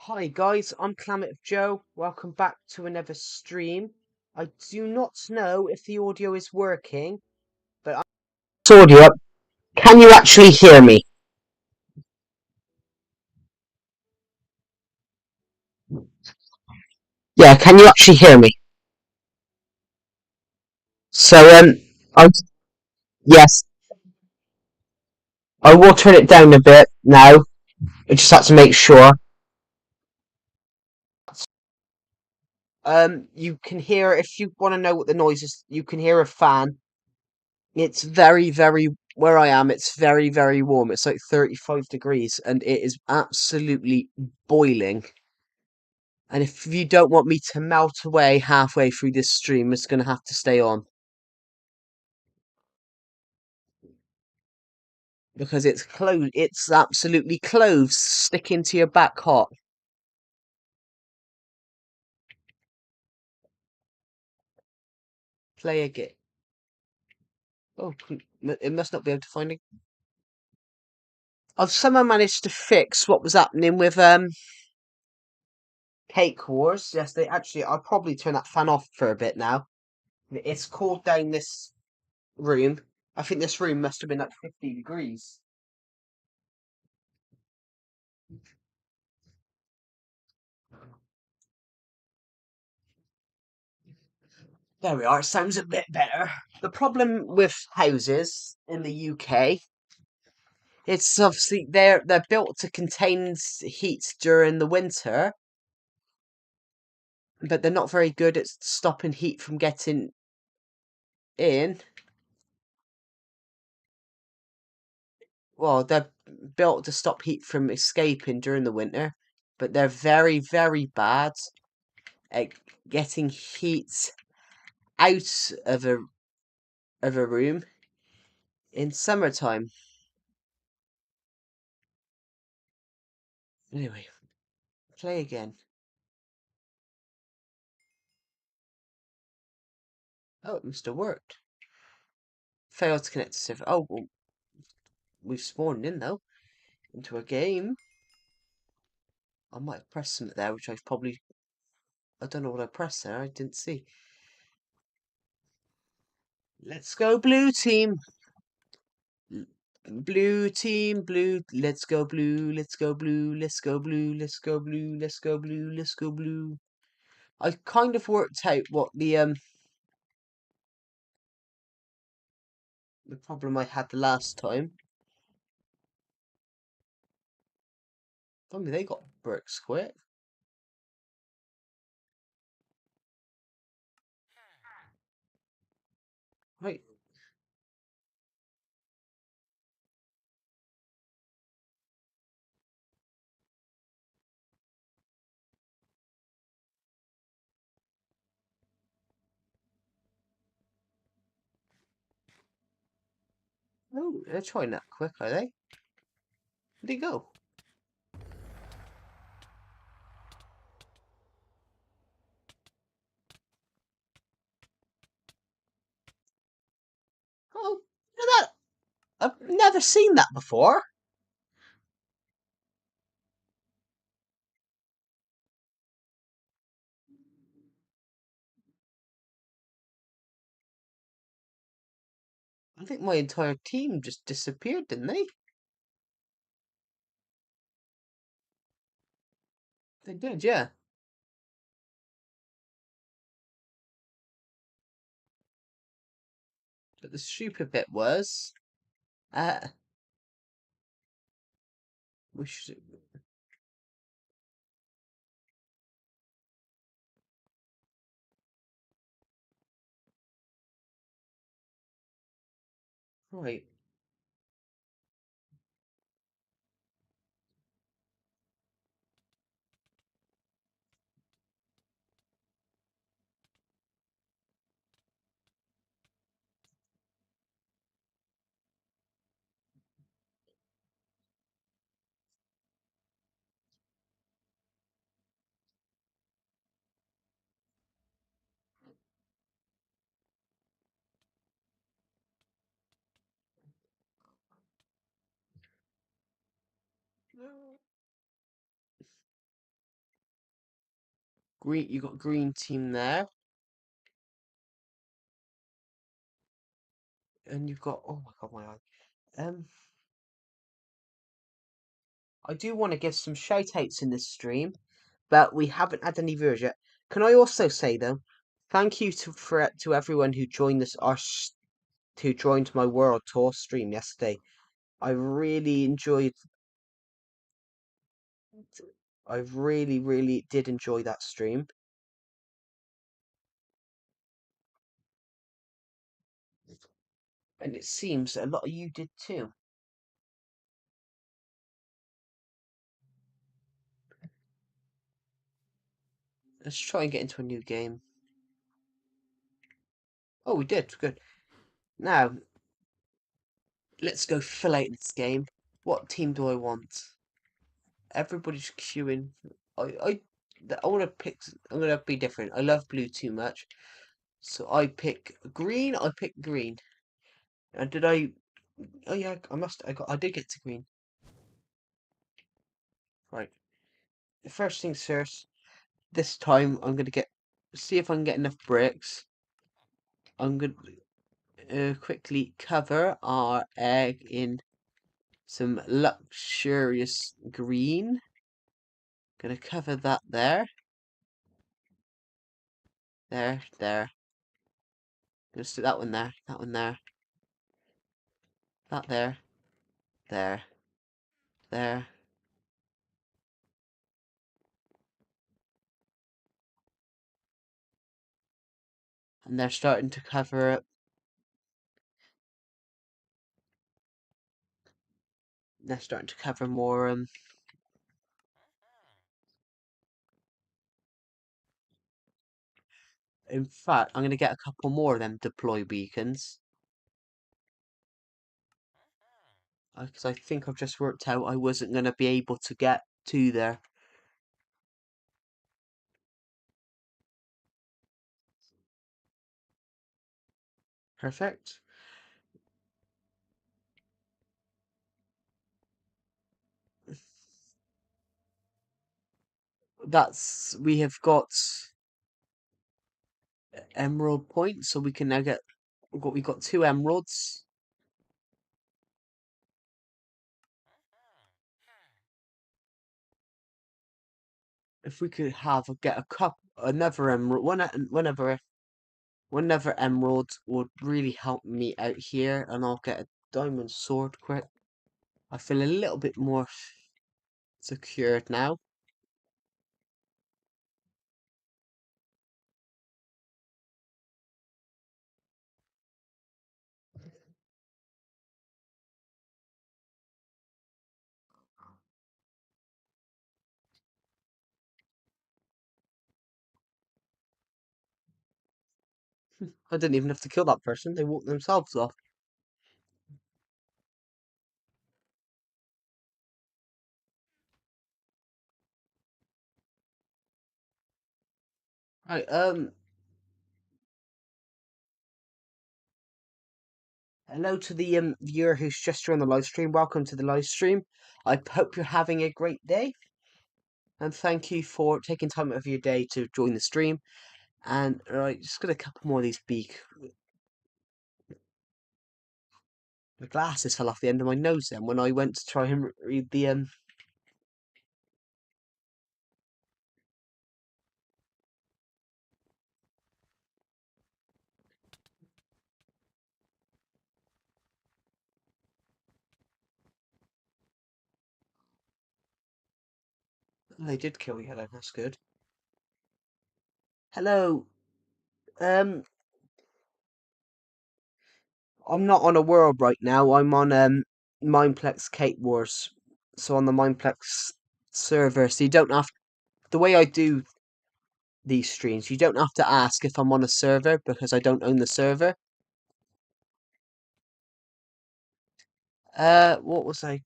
Hi guys, I'm Climate Joe. Welcome back to another stream. I do not know if the audio is working, but I'm audio up. Can you actually hear me? Yeah, can you actually hear me? So I yes, I will turn it down a bit now. I just have to make sure. You can hear if you want to know what the noise is. You can hear a fan. It's very where I am. It's very warm. It's like 35 degrees, and it is absolutely boiling. And if you don't want me to melt away halfway through this stream, it's going to have to stay on. Because it's absolutely cloves sticking to your back hot. Play again. Oh, it must not be able to find it. I've somehow managed to fix what was happening with Cake Wars. Yes, they actually. I'll probably turn that fan off for a bit now. It's cooled down this room. I think this room must have been at 50 degrees. There we are. It sounds a bit better. The problem with houses in the UK, it's obviously they're built to contain heat during the winter, but they're not very good at stopping heat from getting in. Well, they're built to stop heat from escaping during the winter, but they're very bad at getting heat out of a room in summertime. Anyway, play again. Oh, it must have worked. Failed to connect to server. Oh, well, we've spawned in though into a game. I might have pressed something there, which I've probably. I don't know what I pressed there. I didn't see. Let's go, blue team. Blue team, blue. Let's go, blue. Let's go, blue. Let's go, blue. Let's go, blue. Let's go, blue. Let's go, blue. I kind of worked out what the problem I had the last time. I mean, they got bricks quick. Right. Oh, they're trying that quick, are they? Where'd they go? Oh, look at that! I've never seen that before. I think my entire team just disappeared, didn't they? They did, yeah. But the stupid bit was, uh, we should. Right. green. You got green team there, and you've got. Oh my god, my eye. I do want to give some shout outs in this stream, but we haven't had any viewers yet. Can I also say though, thank you to everyone who joined who joined my World Tour stream yesterday. I really enjoyed. I really did enjoy that stream, and it seems a lot of you did too. Let's try and get into a new game. Oh, we did. Good. Now, let's go fill out this game. What team do I want? Everybody's queuing. I want to pick. I'm gonna be different. I love blue too much, so I pick green. I pick green. And did I? Oh yeah, I must. I did get to green. Right. First things first. This time I'm gonna see if I can get enough bricks. I'm gonna quickly cover our egg in some luxurious green. Gonna cover that there. There. Gonna stick that one there. That one there. That there. There. There. And they're starting to cover it. They're starting to cover more. In fact, I'm gonna get a couple more of them deploy beacons. Because I think I've just worked out I wasn't gonna be able to get to there. Perfect. We have got emerald points, so we can now get. We got 2 emeralds. If we could get a another emerald, whenever emerald would really help me out here, and I'll get a diamond sword quick. I feel a little bit more secured now. I didn't even have to kill that person; they walked themselves off. Right. Hello to the viewer who's just joined the live stream. Welcome to the live stream. I hope you're having a great day, and thank you for taking time out of your day to join the stream. And right, just got a couple more of these the glasses fell off the end of my nose then when I went to try and read the. They did kill Yellow. That's good. Hello. Um, I'm not on a world right now. I'm on Mineplex Cake Wars. So on the Mineplex server. So you don't have the way I do these streams. You don't have to ask if I'm on a server because I don't own the server. What was I?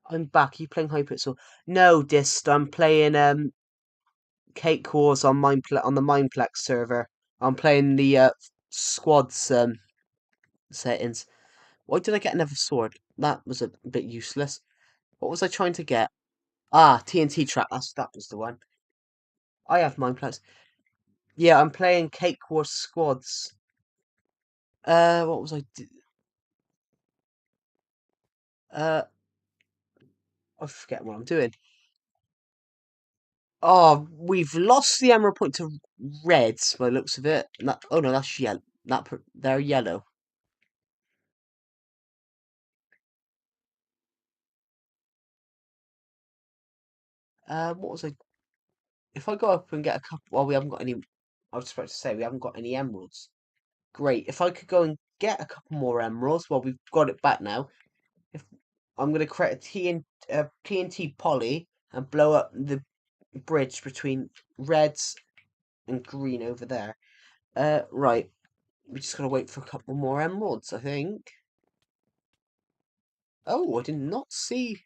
I'm back. Are you playing Hypixel? No, Dist. I'm playing Cake Wars on on the Mineplex server. I'm playing the squads Settings. Why did I get another sword? That was a bit useless. What was I trying to get? Ah, TNT trap. That was the one. I have Mineplex. Yeah, I'm playing Cake Wars Squads. What was I? Uh, I forget what I'm doing. Oh, we've lost the emerald point to reds by the looks of it. Oh no, that's yellow. They're yellow. What was I? If I go up and get a couple, well, we haven't got any. I was just about to say we haven't got any emeralds. Great. If I could go and get a couple more emeralds, well, we've got it back now. If I'm gonna create TNT poly and blow up the bridge between reds and green over there. Right. We just gotta wait for a couple more emeralds, I think. Oh, I did not see.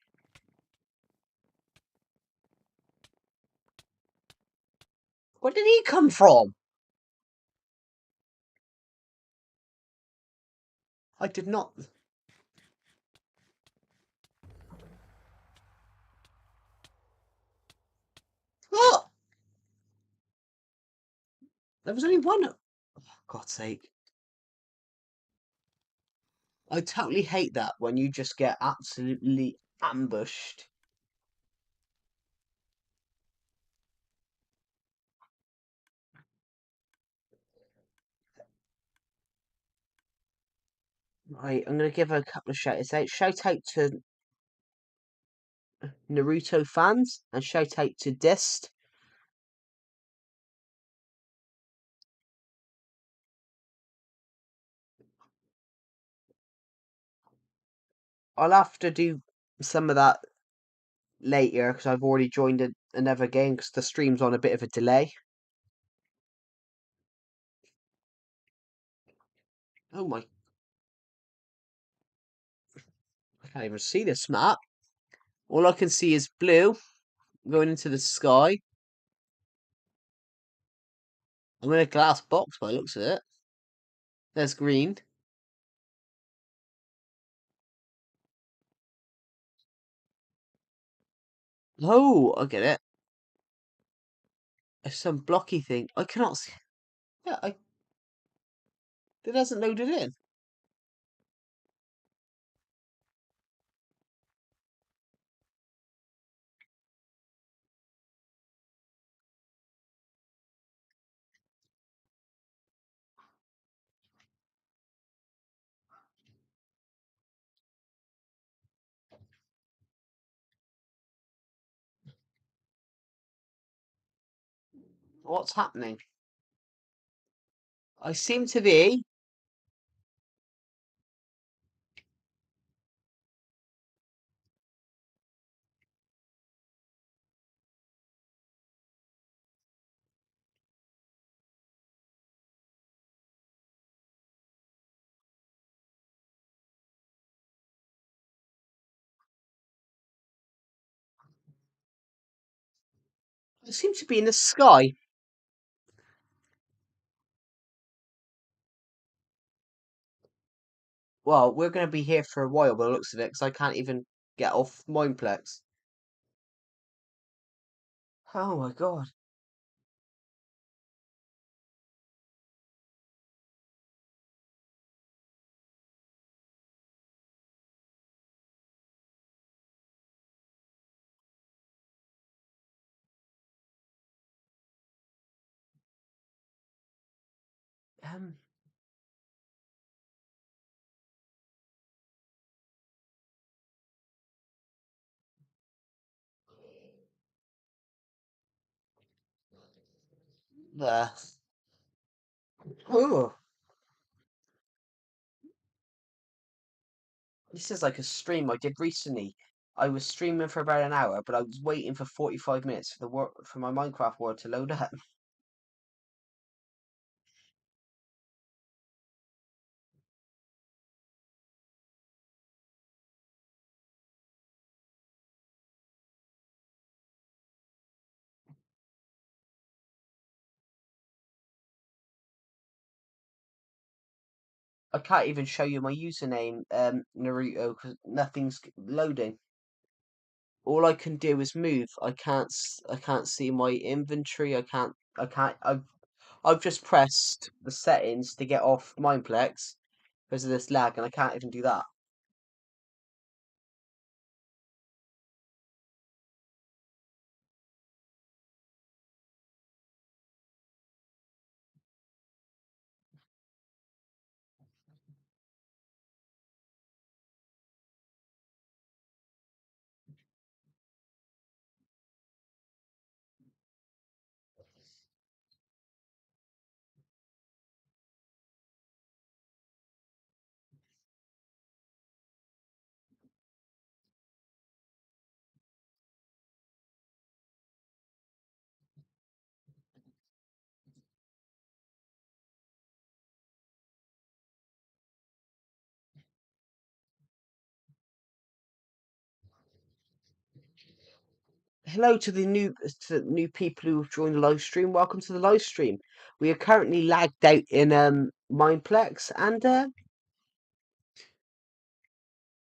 Where did he come from? I did not. Oh, there was only one. Oh, God's sake. I totally hate that when you just get absolutely ambushed. Right, I'm going to give a couple of shout outs. Shout out to Naruto fans and shout out to Dist. I'll have to do some of that later because I've already joined another game because the stream's on a bit of a delay. Oh my, I can't even see this map. All I can see is blue going into the sky. I'm in a glass box by the looks of it. There's green. Oh, I get it. It's some blocky thing. I cannot see. Yeah, it hasn't loaded in. What's happening? I seem to be. I seem to be in the sky. Well, we're going to be here for a while by the looks of it because I can't even get off Mineplex. Oh my god. Um, there. Oh, this is like a stream I did recently. I was streaming for about an hour, but I was waiting for 45 minutes for for my Minecraft world to load up. I can't even show you my username, Naruto, because nothing's loading. All I can do is move. I can't see my inventory. I can't. I've just pressed the settings to get off Mineplex because of this lag, and I can't even do that. Hello to the new people who've joined the live stream. Welcome to the live stream. We are currently lagged out in Mineplex and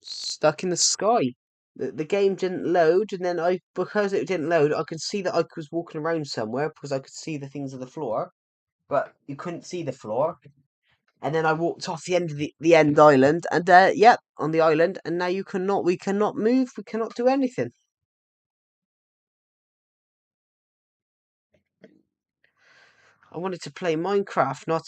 stuck in the sky. The game didn't load, and then because it didn't load, I could see that I was walking around somewhere because I could see the things on the floor, but you couldn't see the floor. And then I walked off the end of the end island, and yep, on the island, and now we cannot move, we cannot do anything. I wanted to play Minecraft, not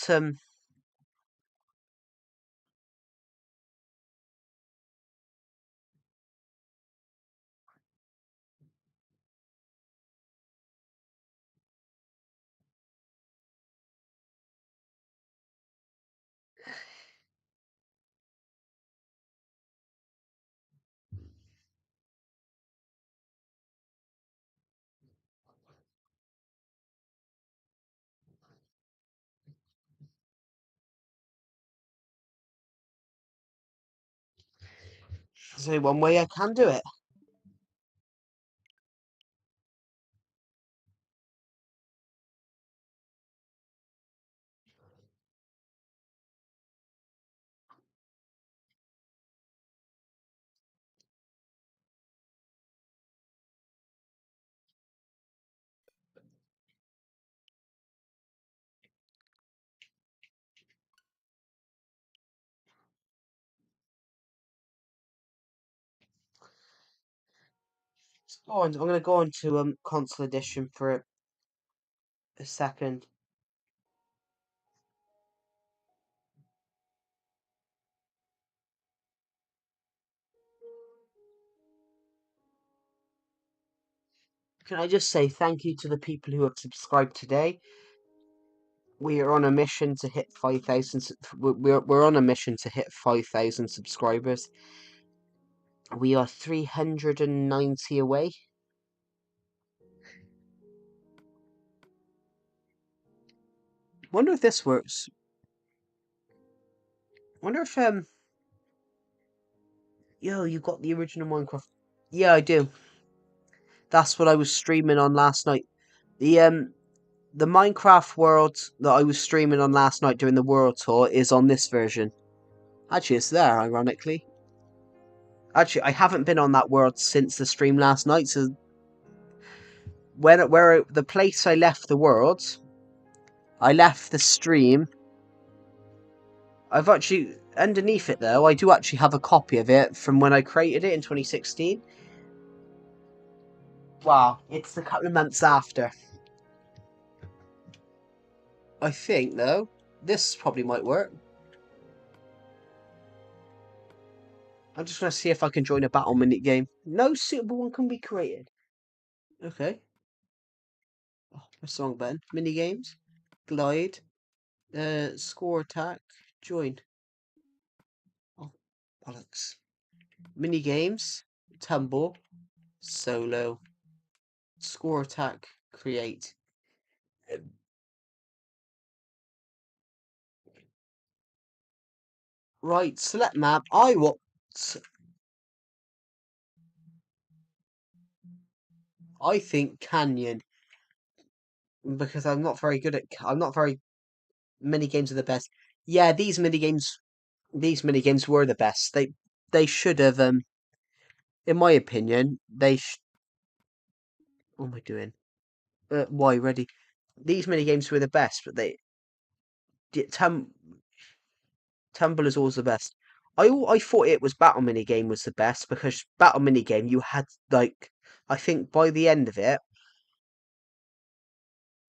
There's only one way I can do it. I'm gonna go on to console edition for a second. Can I just say thank you to the people who have subscribed today? We are on a mission to hit 5,000. We're on a mission to hit 5,000 subscribers. We are 390 away. Wonder if this works. Wonder if yo, you got the original Minecraft? Yeah, I do. That's what I was streaming on last night. The Minecraft world that I was streaming on last night during the world tour is on this version. Actually, it's there, ironically. Actually, I haven't been on that world since the stream last night, so where the place I left the world, I left the stream. I've actually underneath it though, I do actually have a copy of it from when I created it in 2016. Wow, it's a couple of months after. I think though, this probably might work. I'm just gonna see if I can join a battle minute game. No suitable one can be created. Okay. Oh, press the wrong button. Mini games. Glide. Score attack. Join. Oh, bollocks. Mini games. Tumble. Solo. Score attack. Create. Right, select map. I think Canyon. Because I'm not very good at. I'm not very. Mini games are the best. Yeah, these mini games these minigames were the best. They should have, in my opinion, what am I doing? Why, ready? These minigames were the best, but Tumble is always the best. I thought it was Battle Minigame was the best, because Battle Minigame, you had, like, I think by the end of it,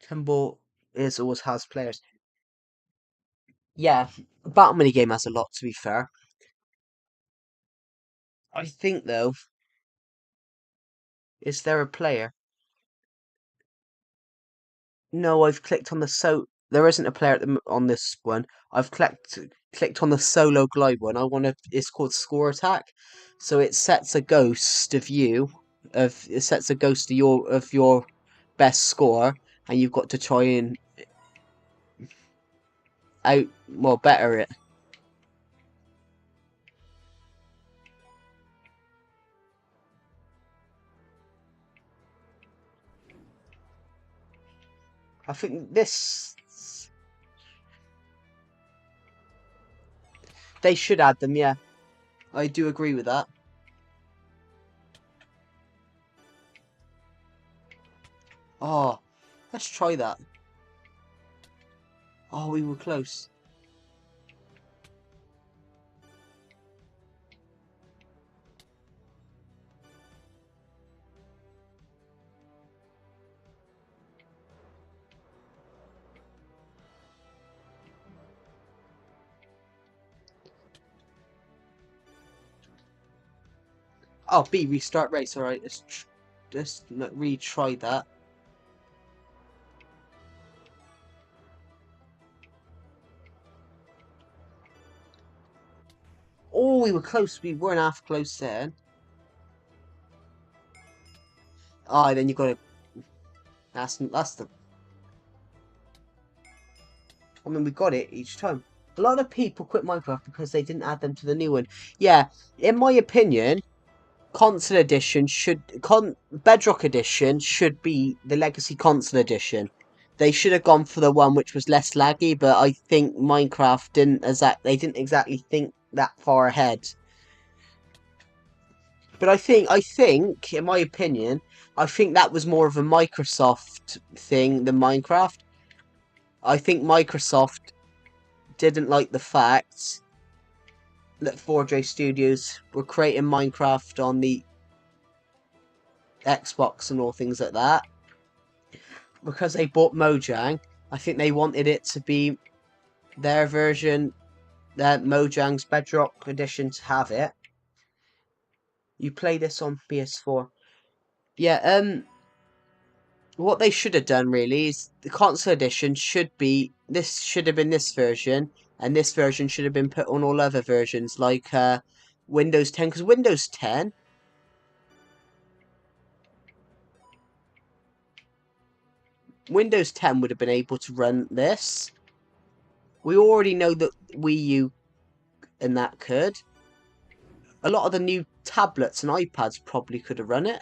Tumble is always has players. Yeah, Battle Minigame has a lot, to be fair. I think, though, is there a player? No, I've clicked on the there isn't a player on this one. I've clicked on the solo glide one. It's called Score Attack. So it sets a ghost of you, it sets a ghost of your best score, and you've got to try and better it. I think they should add them, yeah. I do agree with that. Oh, let's try that. Oh, we were close. Oh, B, restart race. Alright, let's retry that. Oh, we were close. We weren't half close then. Oh, then you got to. That's the. I mean, we got it each time. A lot of people quit Minecraft because they didn't add them to the new one. Yeah, in my opinion, Console Edition Bedrock Edition should be the Legacy Console Edition. They should have gone for the one which was less laggy, but I think Minecraft they didn't exactly think that far ahead. But I think, in my opinion, I think that was more of a Microsoft thing than Minecraft. I think Microsoft didn't like the fact that 4J Studios were creating Minecraft on the Xbox and all things like that. Because they bought Mojang, I think they wanted it to be their version, Mojang's Bedrock Edition, to have it. You play this on PS4. Yeah, what they should have done really is the console edition should have been this version, and this version should have been put on all other versions like Windows 10, because Windows 10 would have been able to run this. We already know that Wii U and that could. A lot of the new tablets and iPads probably could have run it.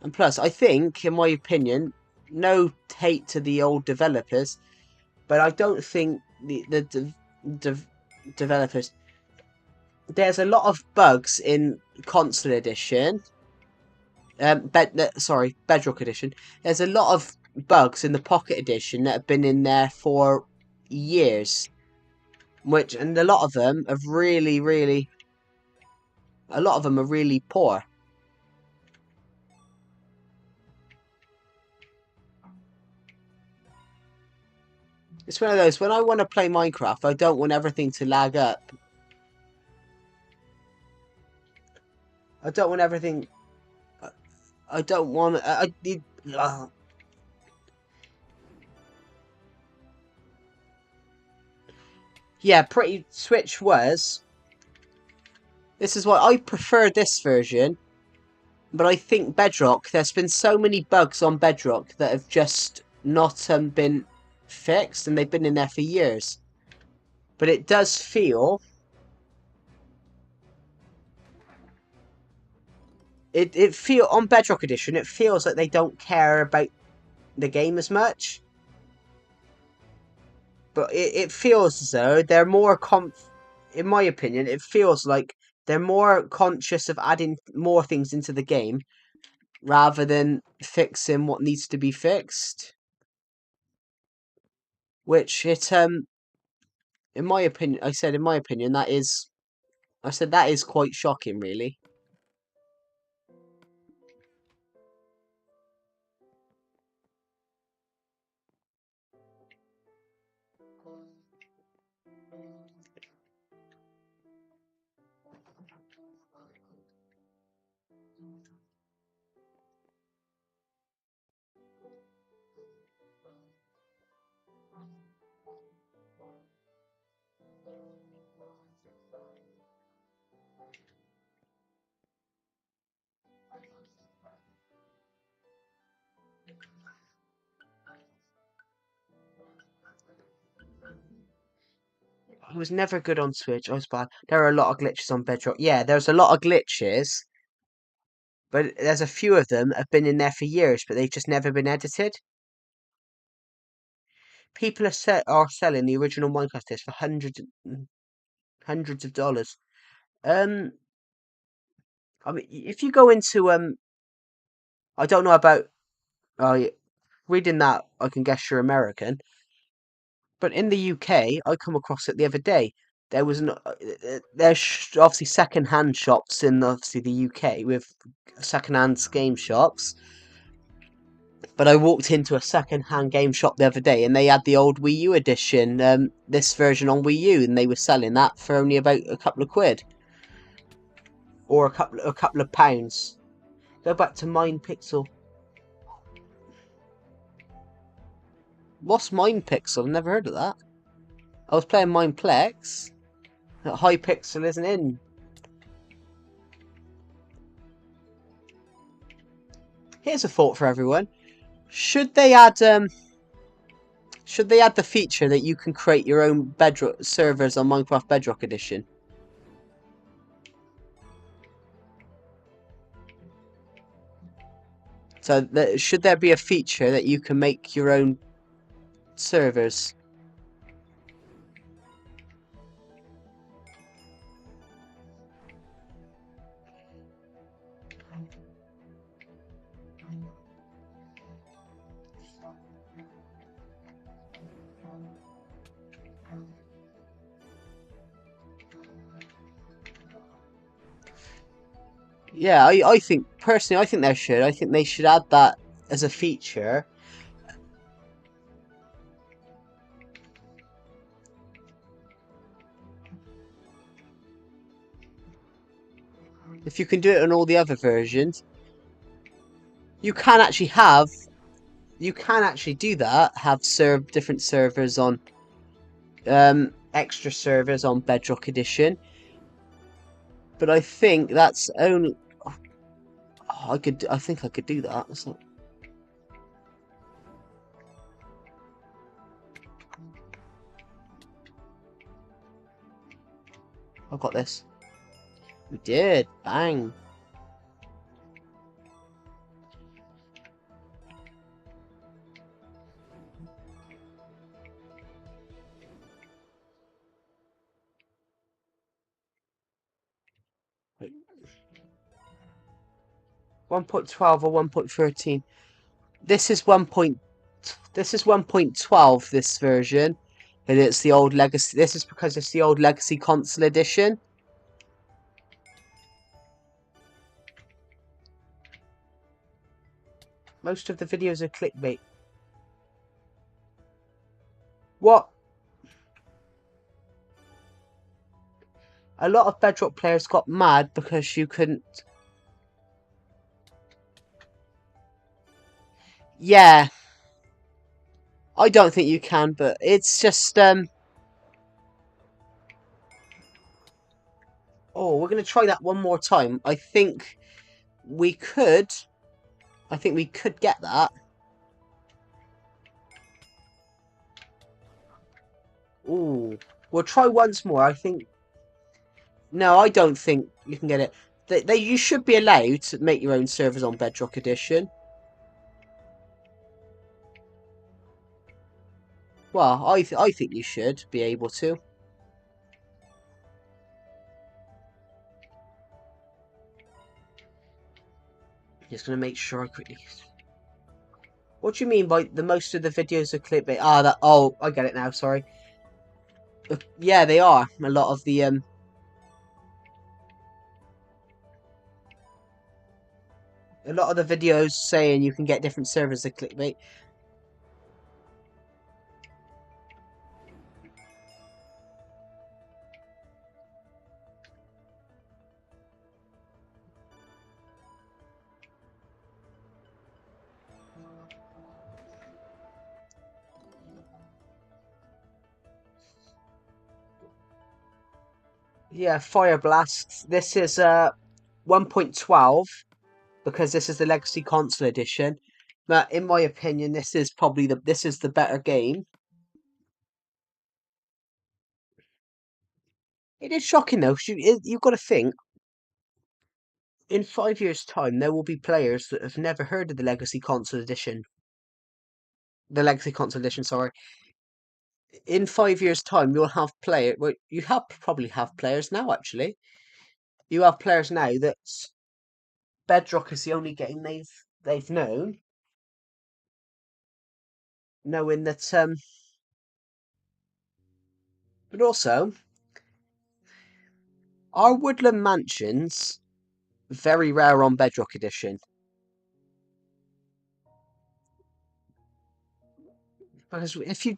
And plus, I think, in my opinion, no hate to the old developers, but I don't think the developers. There's a lot of bugs in Console Edition. Bedrock Edition. There's a lot of bugs in the Pocket Edition that have been in there for years, and a lot of them have a lot of them are really poor. It's one of those, when I want to play Minecraft, I don't want everything to lag up. I don't want everything. I don't want. I need. Yeah, pretty. Switch was. This is why I prefer this version, but I think Bedrock. There's been so many bugs on Bedrock that have just not been fixed, and they've been in there for years. But it does feel. It feel on Bedrock Edition. It feels like they don't care about the game as much. But it feels as though they're more in my opinion, it feels like they're more conscious of adding more things into the game rather than fixing what needs to be fixed. Which in my opinion, that is quite shocking, really. I was never good on Switch. I was bad. There are a lot of glitches on Bedrock. Yeah, there's a lot of glitches, but there's a few of them that have been in there for years, but they've just never been edited. People are selling the original Minecraft disc for hundreds of dollars. I mean, if you go into I don't know about reading that. I can guess you're American, but in the UK, I come across it the other day. There was there's obviously second-hand shops in obviously the UK with second-hand game shops. But I walked into a second-hand game shop the other day, and they had the old Wii U edition, this version on Wii U, and they were selling that for only about a couple of quid, or a couple of pounds. Go back to Mine Pixel. What's Mine Pixel? I've never heard of that. I was playing Mineplex. Hypixel isn't in. Here's a thought for everyone: should they add the feature that you can create your own Bedrock servers on Minecraft Bedrock Edition? So should there be a feature that you can make your own servers? Yeah, I think, personally, I think there should. I think they should add that as a feature. If you can do it on all the other versions, you can actually do that. Have different servers on, extra servers on Bedrock Edition. But I think that's only. Oh, I think I could do that. I've got this. We did. Bang. Wait. 1.12 or 1.13. This is 1.12, this version. And it's the old legacy. This is because it's the old legacy console edition. Most of the videos are clickbait. What? A lot of Bedrock players got mad because you couldn't. Yeah. I don't think you can, but it's just oh, we're gonna try that one more time. I think we could get that. Ooh. We'll try once more. I think. No, I don't think you can get it. You should be allowed to make your own servers on Bedrock Edition. Well, I think you should be able to. Just gonna make sure I quickly. What do you mean by the most of the videos are clickbait? Ah, that. Oh, I get it now. Sorry. Yeah, they are. A lot of the videos saying you can get different servers are clickbait. Yeah, Fire Blast. This is 1.12 because this is the Legacy Console Edition. But in my opinion, this is probably the better game. It is shocking though, because you've got to think. In 5 years' time, there will be players that have never heard of the Legacy Console Edition. The Legacy Console Edition, sorry. In 5 years' time, you'll have well, you probably have players now. Actually, you have players now that Bedrock is the only game they've known, knowing that But also, are woodland mansions very rare on Bedrock Edition? Because if you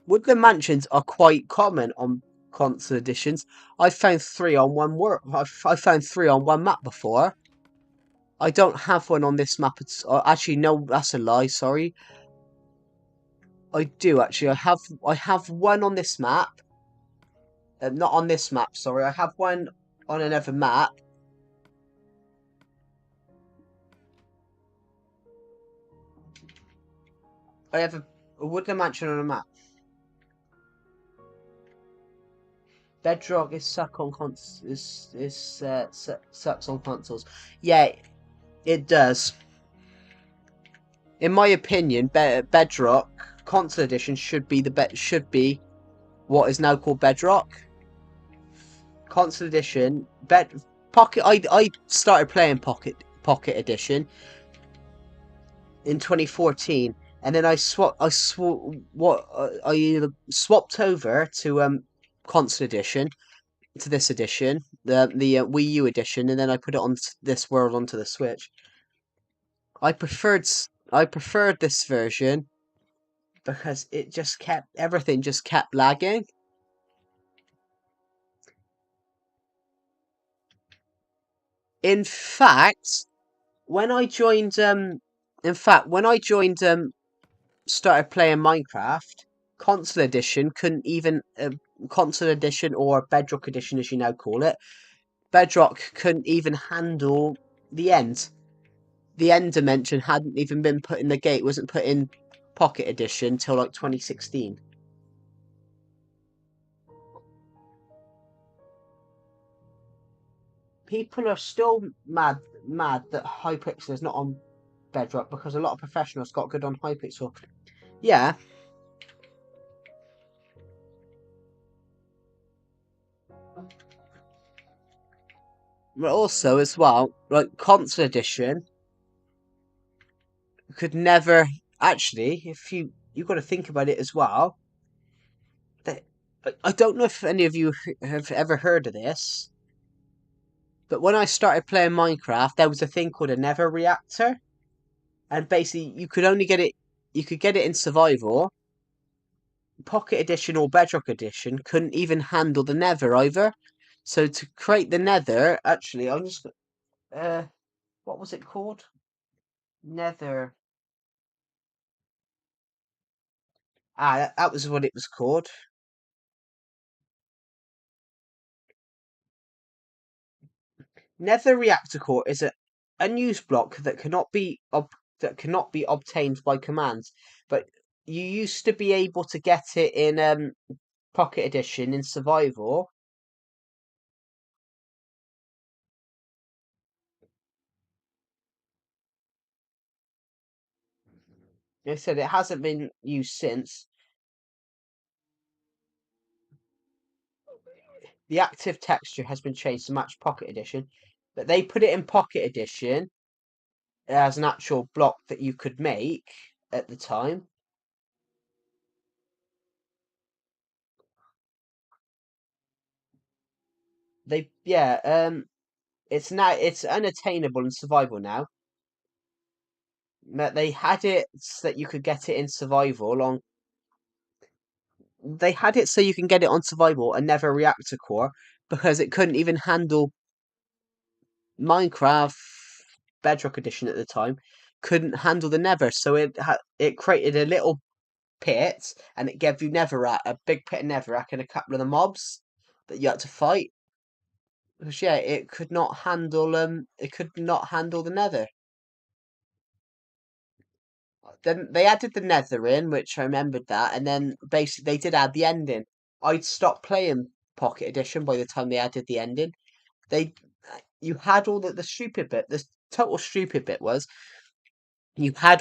woodland mansions are quite common on console editions. I found three on one I found three on one map before. I don't have one on this map. Actually, no, that's a lie. Sorry, I do actually. I have one on this map. Not on this map. Sorry, I have one on another map. I have a woodland mansion on a map. Bedrock is suck on sucks on consoles. Yeah, it does. In my opinion, Bedrock Console Edition should be what is now called Bedrock Console Edition. Pocket. I started playing Pocket Edition in 2014, and then I swapped over to Console Edition, to this edition, the Wii U edition, and then I put it on this world onto the Switch. I preferred this version because everything just kept lagging. In fact, when I joined started playing Minecraft, console edition couldn't even console edition, or Bedrock edition as you now call it, Bedrock couldn't even handle the end. The end dimension hadn't even been put in the gate, wasn't put in Pocket Edition till like 2016. People are still mad that Hypixel is not on Bedrock because a lot of professionals got good on Hypixel. Yeah. But also as well, like console edition could never actually, if you've got to think about it as well. That I don't know if any of you have ever heard of this, but when I started playing Minecraft, there was a thing called a Nether reactor, and basically you could get it in survival. Pocket Edition or Bedrock Edition couldn't even handle the Nether either. So to create the Nether, actually, I'm just what was it called? Nether. That was what it was called. Nether reactor core is a unused block that cannot be obtained by commands, but you used to be able to get it in Pocket Edition in survival. They said it hasn't been used since. The active texture has been changed to match Pocket Edition, but they put it in Pocket Edition as an actual block that you could make at the time. It's unattainable in survival now. But they had it so that you could get it in survival on. They had it so you can get it on survival and never reactor core because it couldn't even handle Minecraft Bedrock Edition at the time. Couldn't handle the Nether, so it created a little pit and it gave you netherrack, a big pit of netherrack, and a couple of the mobs that you had to fight. Because yeah, it could not handle the nether. Then they added the nether in, which I remembered that, and then basically they did add the ending. I'd stopped playing Pocket Edition by the time they added the ending. They You had all the stupid bit. The total stupid bit was you had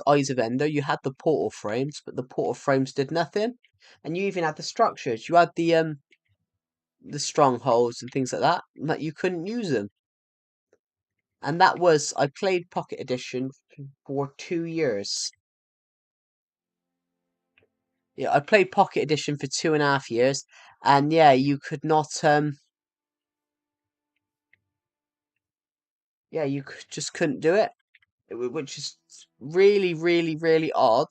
Eyes of Ender, you had the portal frames, but the portal frames did nothing. And you even had the structures. You had the strongholds and things like that, but you couldn't use them. And that was I played Pocket Edition for 2 years. Yeah, I played Pocket Edition for 2.5 years, and yeah, you could not yeah, just couldn't do it, which is really, really, really odd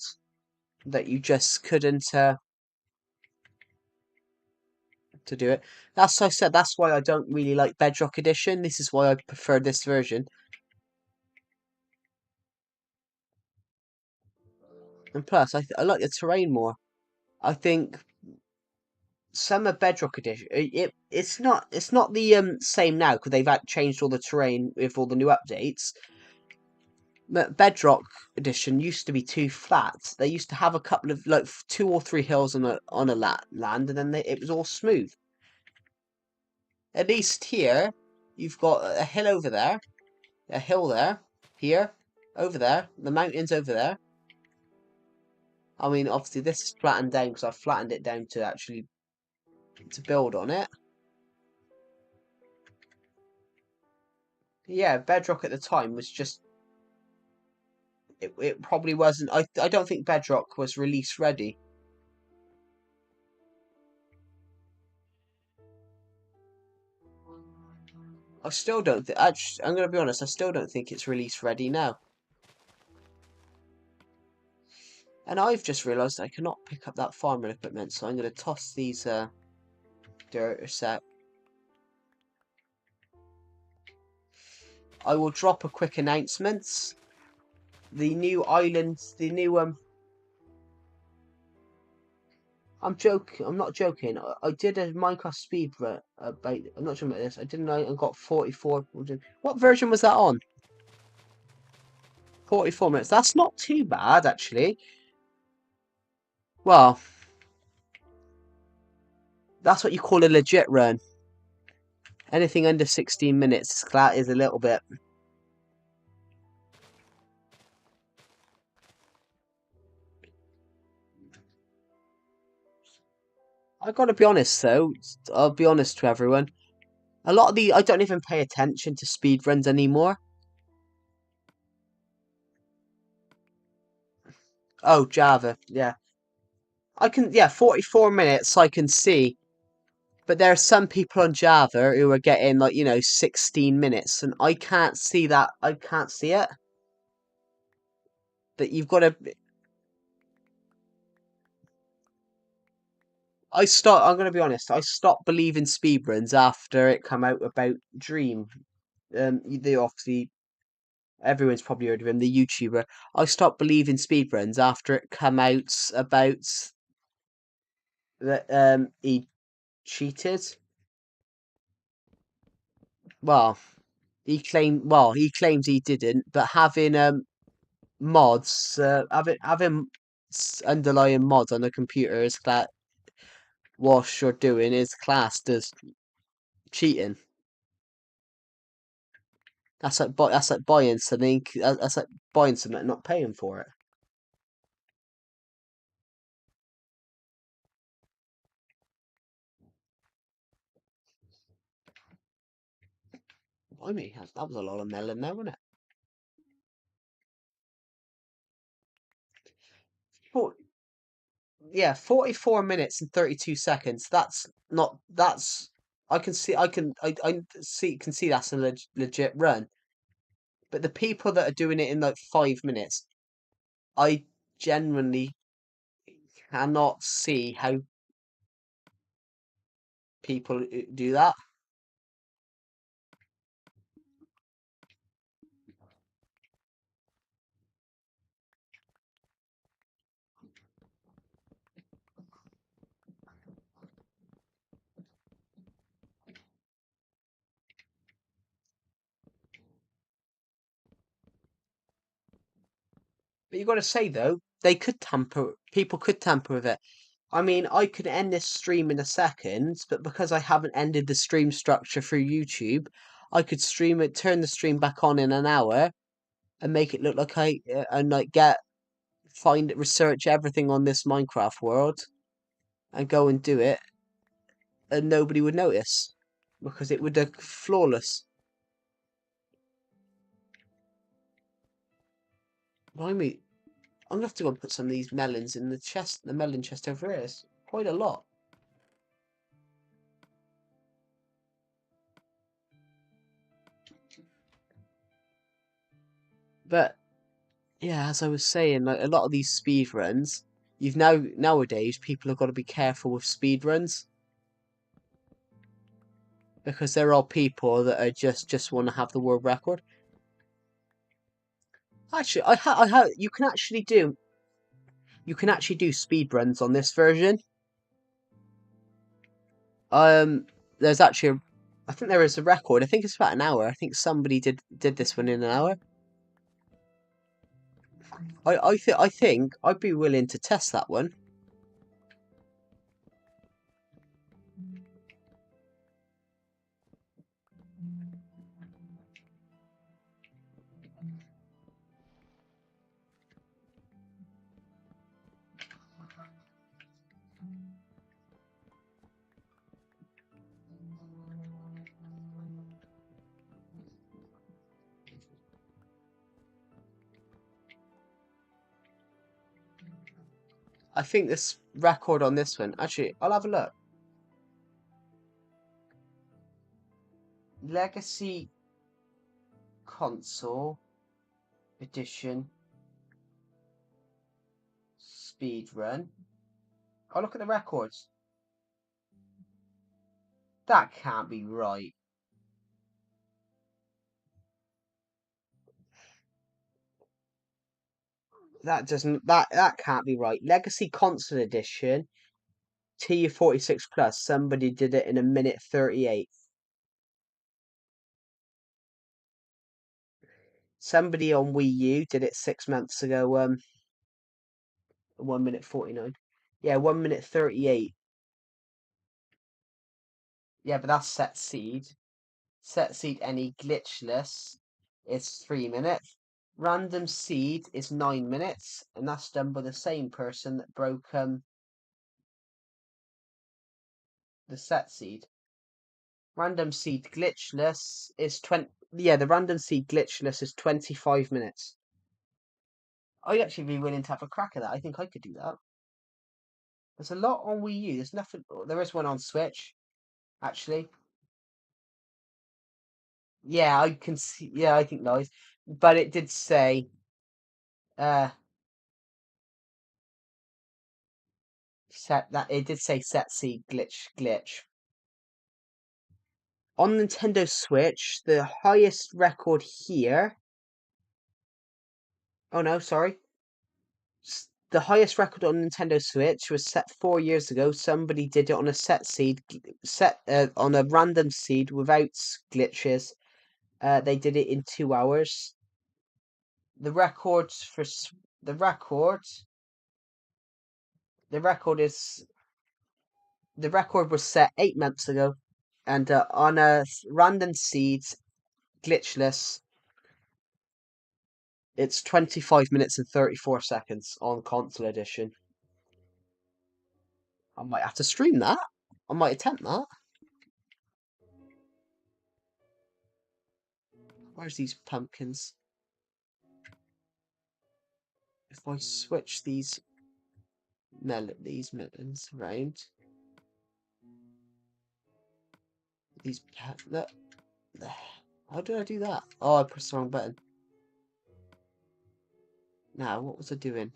that you just couldn't to do it. That's I said. That's why I don't really like Bedrock Edition. This is why I prefer this version. And plus, I like the terrain more. I think some of Bedrock Edition, it's not the same now because they've changed all the terrain with all the new updates. But Bedrock Edition used to be too flat. They used to have a couple of like 2 or 3 hills on a land, and then it was all smooth. At least here, you've got a hill over there, a hill there, here, over there, the mountains over there. I mean, obviously this is flattened down because I've flattened it down to actually to build on it. Yeah, Bedrock at the time was just it probably wasn't. I don't think Bedrock was release ready. I still don't think. I'm gonna be honest. I still don't think it's release ready now. And I've just realised I cannot pick up that farming equipment, so I'm gonna toss these dirt a sec. I will drop a quick announcement. The new islands, the new I'm joking. I'm not joking. I did a Minecraft speed run about. I'm not sure about this. I didn't know I got 44. What version was that on? 44 minutes. That's not too bad, actually. Well, that's what you call a legit run. Anything under 16 minutes, that is a little bit. I gotta be honest, though. I'll be honest to everyone. A lot of I don't even pay attention to speed runs anymore. Oh, Java, yeah. Yeah, 44 minutes I can see. But there are some people on Java who are getting, like, 16 minutes, and I can't see that. I can't see it. That you've got to. I'm going to be honest. I stopped believing speedruns after it came out about Dream. They obviously everyone's probably heard of him, the YouTuber. I stopped believing speedruns after it came out about that he cheated. Well, he claims he didn't, but having mods, having underlying mods on the computer is that what you're doing is classed as cheating. That's like buying something. That's like buying something, and not paying for it. I mean, that was a lot of melon there, wasn't it? Four, yeah, 44 minutes and 32 seconds. That's not, that's, can see that's a legit run. But the people that are doing it in like 5 minutes, I genuinely cannot see how people do that. But you got to say though, they could tamper. People could tamper with it. I mean, I could end this stream in a second, but because I haven't ended the stream structure through YouTube, I could stream it, turn the stream back on in an hour, and make it look like and like research everything on this Minecraft world, and go and do it, and nobody would notice because it would look flawless. Blimey, I'm gonna have to go and put some of these melons in the melon chest over here. It's quite a lot. But yeah, as I was saying, like a lot of these speed runs, nowadays people have got to be careful with speed runs because there are people that are just want to have the world record. Actually, you can actually do speed runs on this version. There's actually I think there is a record. I think it's about an hour. I think somebody did this one in an hour. I think I'd be willing to test that one. I think this record on this one. Actually, I'll have a look. Legacy console edition speed run. I'll look at the records. That can't be right. That can't be right. Legacy console edition TU46 plus. Somebody did it in a minute 38. Somebody on Wii U did it 6 months ago. 1 minute 49. Yeah, 1 minute 38. Yeah, but that's set seed. Set seed any glitchless is 3 minutes. Random seed is 9 minutes, and that's done by the same person that broke the set seed. Random seed glitchless is 20. Yeah, the random seed glitchless is 25 minutes. I'd actually be willing to have a crack at that. I think I could do that. There's a lot on Wii U. There's nothing. There is one on Switch, actually. Yeah, I can see. Yeah, I think nice, but it did say. Set that it did say set seed glitch. On Nintendo Switch, the highest record here. Oh no, sorry. The highest record on Nintendo Switch was set 4 years ago. Somebody did it on a set seed, on a random seed without glitches. They did it in 2 hours. The records for the record. The record is the record was set 8 months ago, and on a random seed, glitchless. It's 25 minutes and 34 seconds on console edition. I might have to stream that. I might attempt that. Where's these pumpkins? If I switch these melons around, look, how did I do that? Oh, I pressed the wrong button. Now, what was I doing?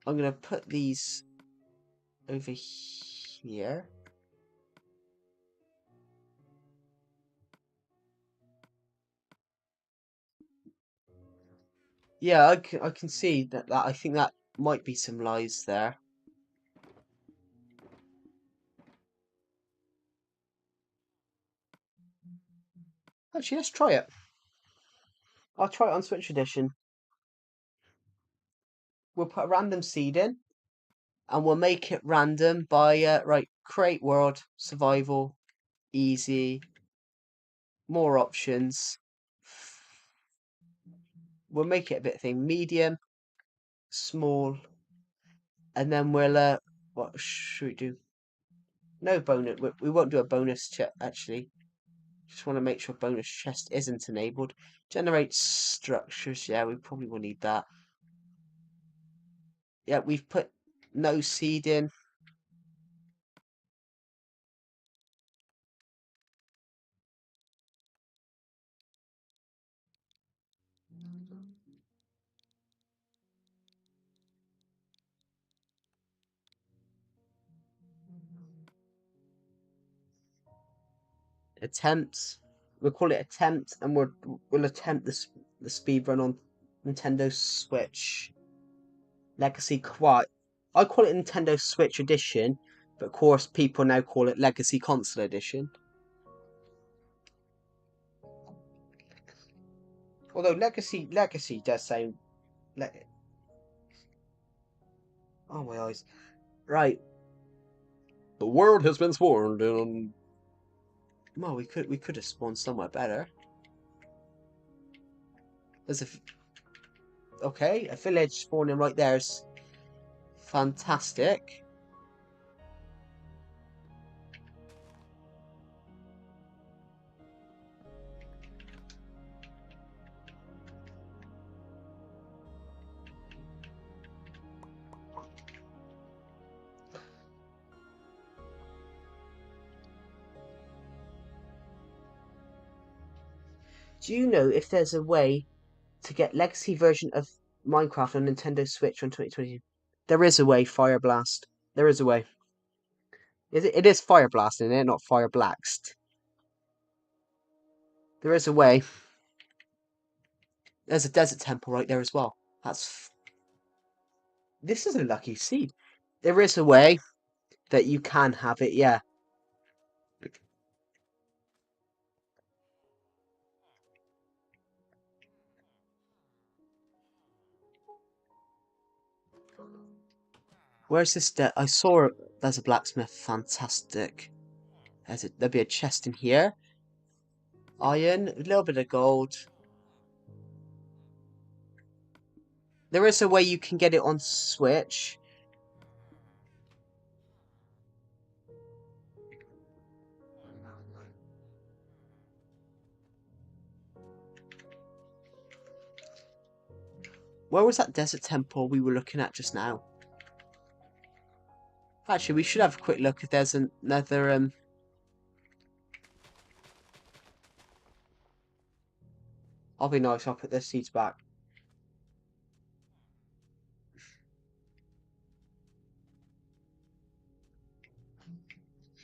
I'm gonna put these over here. Yeah, I can see that I think that might be some lies there. Actually, let's try it. I'll try it on Switch Edition. We'll put a random seed in, and we'll make it random by, right, create world, survival, easy, more options. We'll make it a bit thing, medium, small, and then we'll, what should we do? No bonus, we won't do a bonus check, actually. Just want to make sure bonus chest isn't enabled. Generate structures, yeah, we probably will need that. Yeah, we've put no seed in. Attempts. We'll call it attempt, and we'll attempt the speed run on Nintendo Switch Legacy Quad. I call it Nintendo Switch Edition, but of course people now call it Legacy Console Edition. Although Legacy does sound oh my eyes. Right. The world has been swarmed in. Well, we could have spawned somewhere better. There's a village spawning right there is fantastic. Do you know if there's a way to get legacy version of Minecraft on Nintendo Switch on 2020? There is a way, Fire Blast. There is a way. It is Fire Blast in it, not Fire Blast. There is a way. There's a desert temple right there as well. This is a lucky seed. There is a way that you can have it, yeah. Where's this? I saw there's a blacksmith. Fantastic. There'll be a chest in here. Iron, a little bit of gold. There is a way you can get it on Switch. Where was that desert temple we were looking at just now? Actually, we should have a quick look if there's another, I'll be nice, I'll put the seeds back.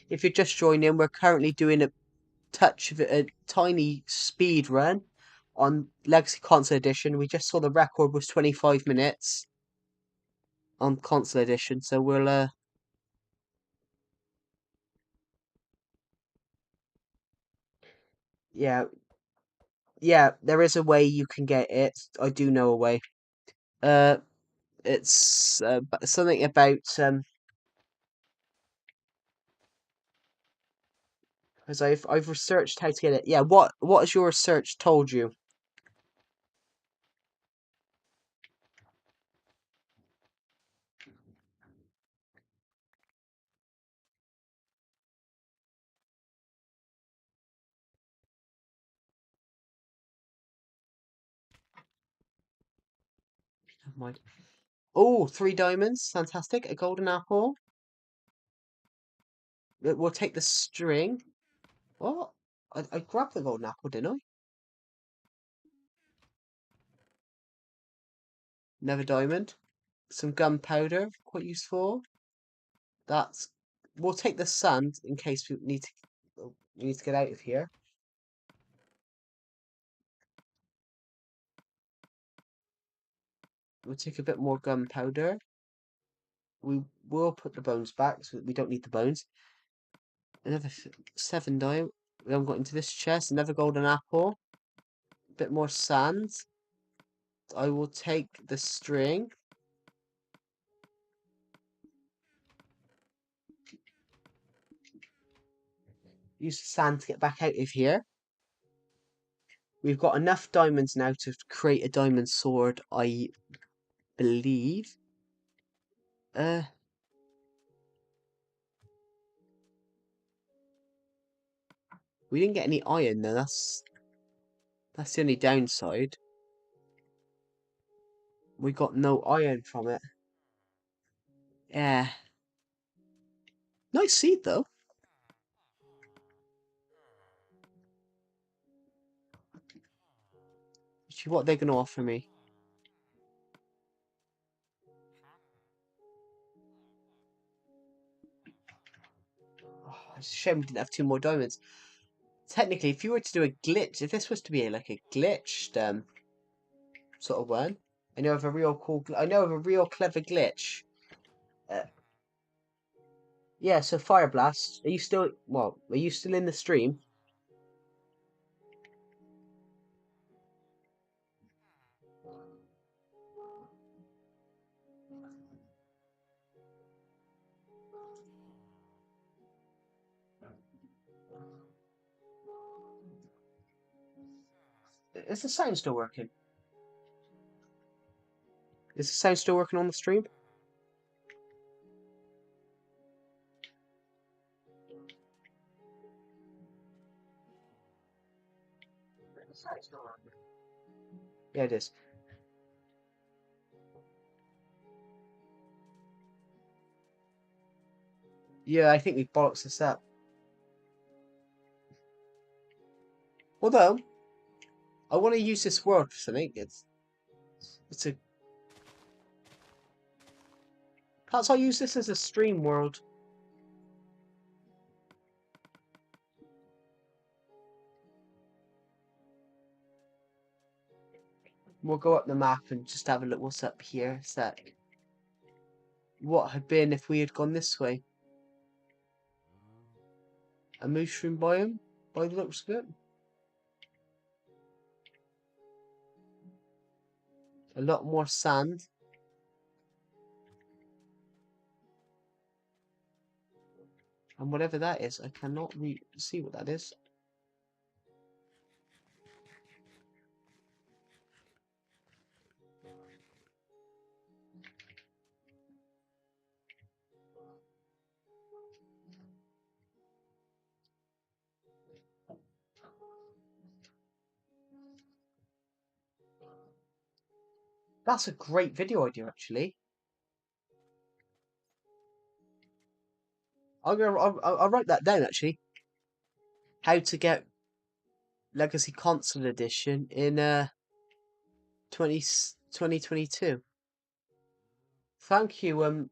If you're just joining, we're currently doing a tiny speed run on Legacy Console Edition. We just saw the record was 25 minutes on Console Edition, so we'll, yeah, yeah, there is a way you can get it. I do know a way. It's something about because I've researched how to get it. Yeah, what has your research told you? Never mind. Oh, 3 diamonds. Fantastic. A golden apple. We'll take the string. What? I grabbed the golden apple, didn't I? Another diamond. Some gunpowder. Quite useful. That's. We'll take the sand in case we need to get out of here. We'll take a bit more gunpowder. We will put the bones back, so we don't need the bones. Another 7 diamond. We haven't got into this chest. Another golden apple. A bit more sand. I will take the string. Use the sand to get back out of here. We've got enough diamonds now to create a diamond sword, I believe. We didn't get any iron though. That's the only downside. We got no iron from it. Yeah. Nice seed though. What they're gonna offer me? Oh, it's a shame we didn't have 2 more diamonds. Technically, if you were to do a glitch, if this was to be like a glitched sort of one, I know of a real cool. I know of a real clever glitch. Uh, yeah. So Fire Blast. Are you still? Well, are you still in the stream? Is the sound still working? Is the sound still working on the stream? Yeah, it is. Yeah, I think we bollocks this up. Although, I want to use this world for something. It's a. Perhaps I'll use this as a stream world. We'll go up the map and just have a look what's up here. Sec. What had been if we had gone this way? A mushroom biome, by the looks of it. A lot more sand. And whatever that is, I cannot see what that is. That's a great video idea, actually. I'll write that down, actually. How to get Legacy Console Edition in 2022. Thank you.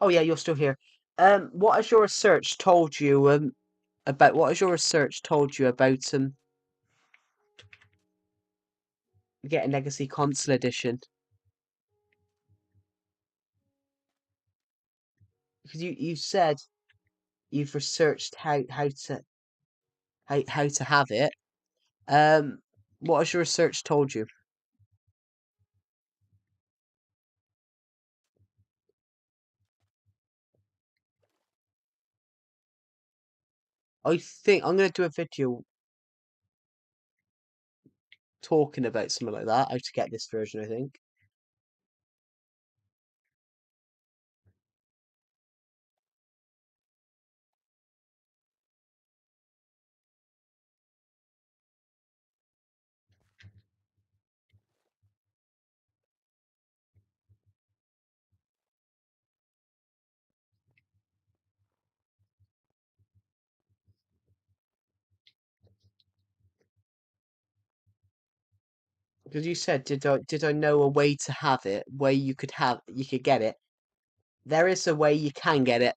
Oh yeah, you're still here. What has your research told you about? What has your research told you about getting Legacy Console Edition? Because you said you've researched how to have it. What has your research told you? I think I'm gonna do a video talking about something like that. How to get this version, I think. Because you said, did I know a way to have it, where you could get it? There is a way you can get it.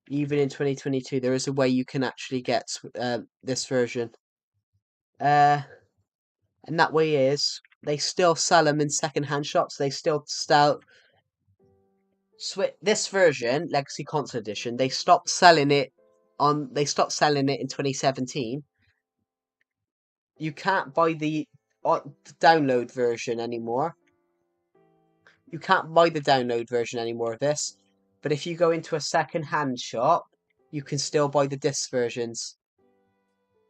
Even in 2022, there is a way you can actually get this version. And that way is they still sell them in second-hand shops. They still sell this version, Legacy Console Edition. They stopped selling it in 2017. You can't buy the download version anymore. You can't buy the download version anymore of this. But if you go into a second-hand shop, you can still buy the disc versions.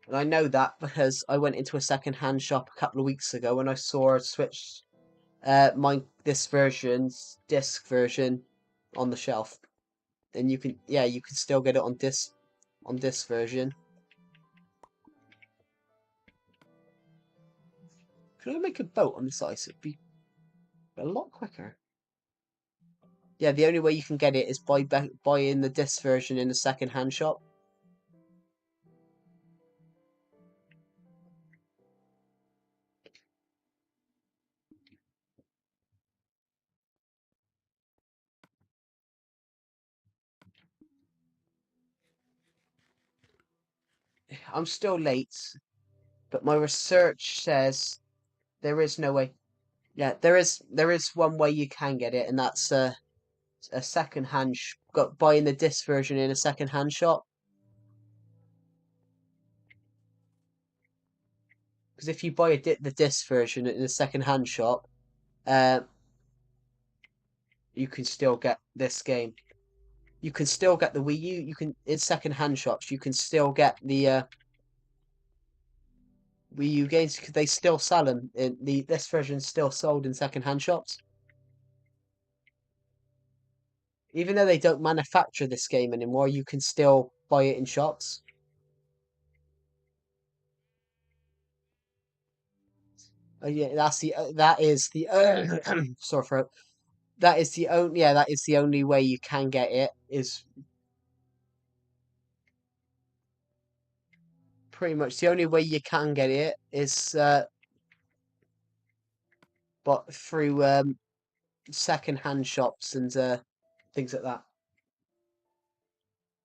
And I know that because I went into a second-hand shop a couple of weeks ago and I saw a Switch, this version's disc version on the shelf. And you can still get it on disc version. Could I make a boat on this ice? It'd be a lot quicker. Yeah, the only way you can get it is by buying the disc version in a second-hand shop. I'm still late, but my research says there is no way. Yeah, there is one way you can get it, and that's a second-hand buying the disc version in a second-hand shop. Because if you buy the disc version in a second-hand shop, you can still get this game. You can still get the Wii U. You can in second-hand shops. You can still get the Wii U games because they still sell them. This version's still sold in second-hand shops. Even though they don't manufacture this game anymore, you can still buy it in shops. Yeah, that is the sore throat. That is the only way you can get it is pretty much the only way you can get it is but through second-hand shops and things like that.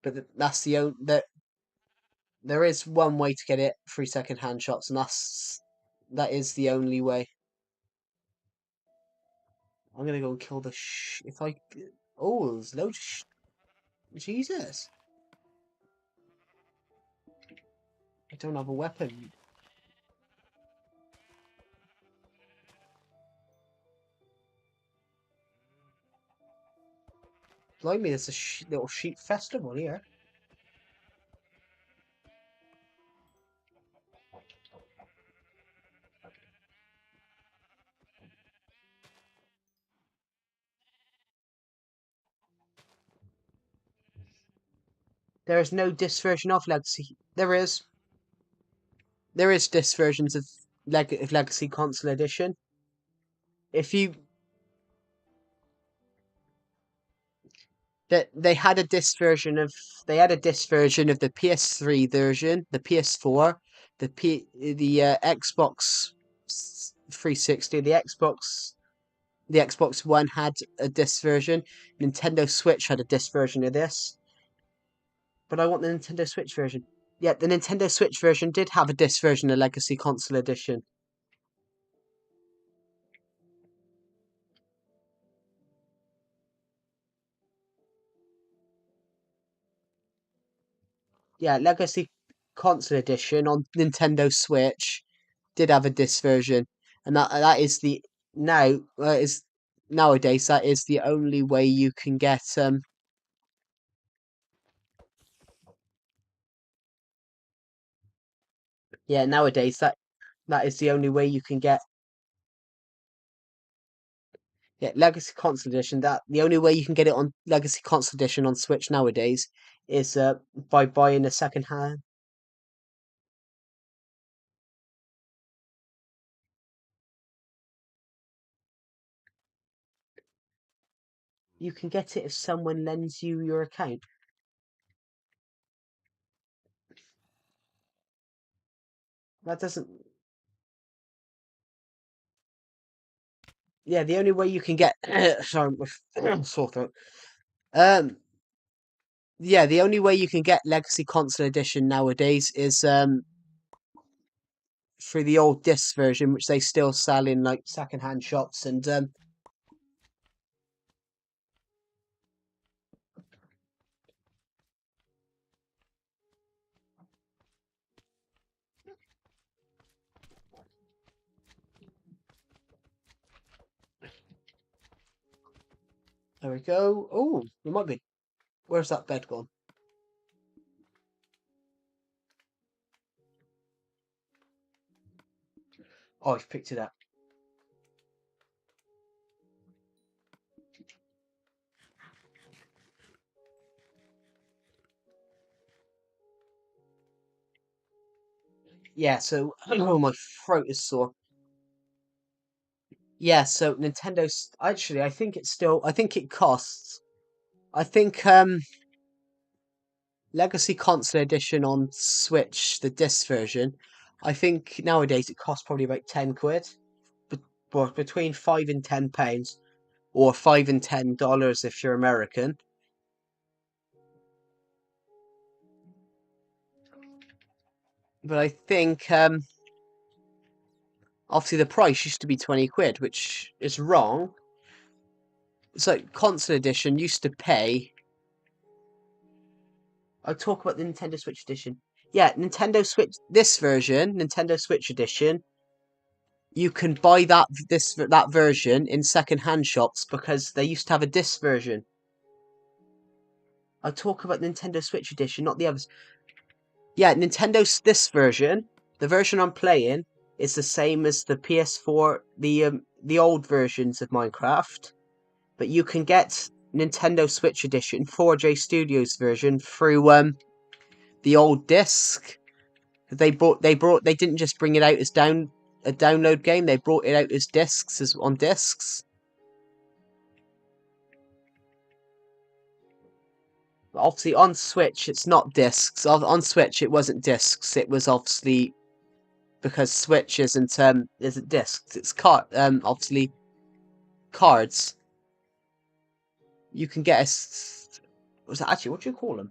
But that's the only that there is one way to get it through second-hand shops, and that is the only way. I'm gonna go and kill the if I. Oh, there's loads of Jesus. I don't have a weapon. Blimey, there's a little sheep festival here. There is no disc version of Legacy. There is. There is disc versions of Legacy Console Edition. If you that they had a disc version of the PS3 version, the PS4, the Xbox 360, the Xbox One had a disc version. Nintendo Switch had a disc version of this. But I want the Nintendo Switch version. Yeah, the Nintendo Switch version did have a disc version of Legacy Console Edition. Yeah, Legacy Console Edition on Nintendo Switch did have a disc version, and that is the nowadays that is the only way you can get nowadays that is the only way you can get Legacy Console Edition. That the only way you can get it on Legacy Console Edition on Switch nowadays is by buying a second hand. You can get it if someone lends you your account. That doesn't. Yeah, the only way you can get. Sorry, my sore throat. Um, yeah, the only way you can get Legacy Console Edition nowadays is through the old disc version, which they still sell in like secondhand shops. And there we go. Oh, it might be. Where's that bed gone? Oh, I've picked it up. Yeah, so oh, my throat is sore. Yeah, so Nintendo's actually, I think it's still. I think it costs. I think Legacy Console Edition on Switch, the disc version. I think nowadays it costs probably about £10, but between £5 and £10, or $5 and $10 if you're American. But I think obviously the price used to be £20, which is wrong. So Console Edition used to pay. I'll talk about the Nintendo Switch Edition. Yeah, Nintendo Switch. This version, Nintendo Switch Edition, you can buy that version in second-hand shops because they used to have a disc version. I'll talk about Nintendo Switch Edition, not the others. Yeah, Nintendo's this version, the version I'm playing, is the same as the PS4, the old versions of Minecraft, but you can get Nintendo Switch Edition 4J Studios version through the old disc. They didn't just bring it out as a download game. They brought it out as discs, as on discs. Obviously on Switch it's not discs. On Switch it wasn't discs. It was obviously because Switch isn't discs. It's obviously cards. You can get was that actually what do you call them?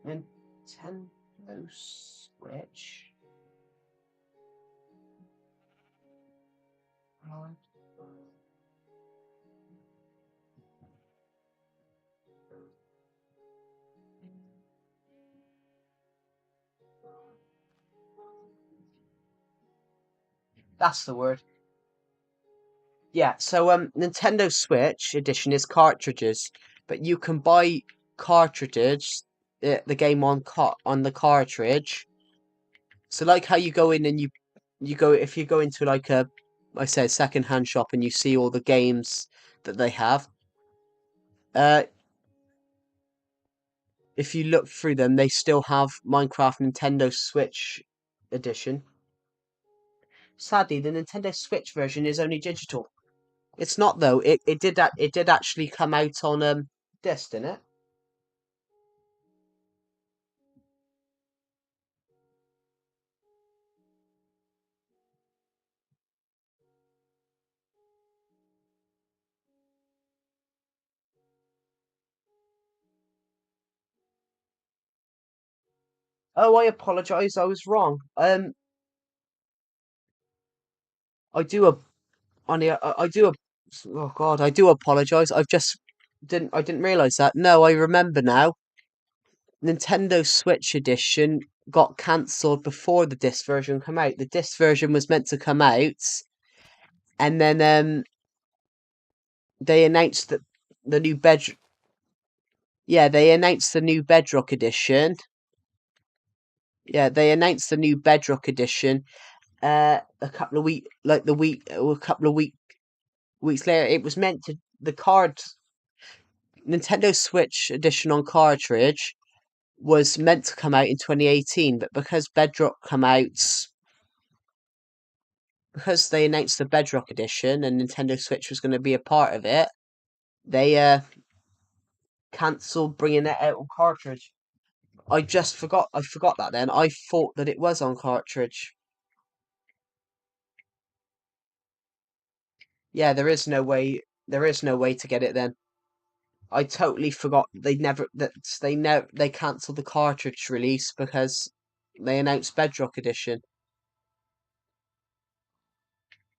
Nintendo Switch. That's the word. Yeah, so Nintendo Switch Edition is cartridges, but you can buy cartridges, the game on the cartridge. So like how you go in and if you go into like I say, second-hand shop and you see all the games that they have. If you look through them, they still have Minecraft Nintendo Switch Edition. Sadly, the Nintendo Switch version is only digital. It's not though. It did actually come out on disc, didn't it? Oh, I apologise. I was wrong. I do a on I do a. Oh God, I do apologise. I didn't realise that. No, I remember now. Nintendo Switch Edition got cancelled before the disc version came out. The disc version was meant to come out, and then they announced that the new Bedrock. Yeah, they announced the new Bedrock Edition. Yeah, they announced the new Bedrock Edition. A couple of a couple of weeks later. It was meant to the card Nintendo Switch Edition on cartridge was meant to come out in 2018, but because Bedrock come out, because they announced the Bedrock Edition and Nintendo Switch was going to be a part of it, they cancelled bringing it out on cartridge. I forgot that then. I thought that it was on cartridge. Yeah, there is no way to get it then. I totally forgot they cancelled the cartridge release because they announced Bedrock Edition.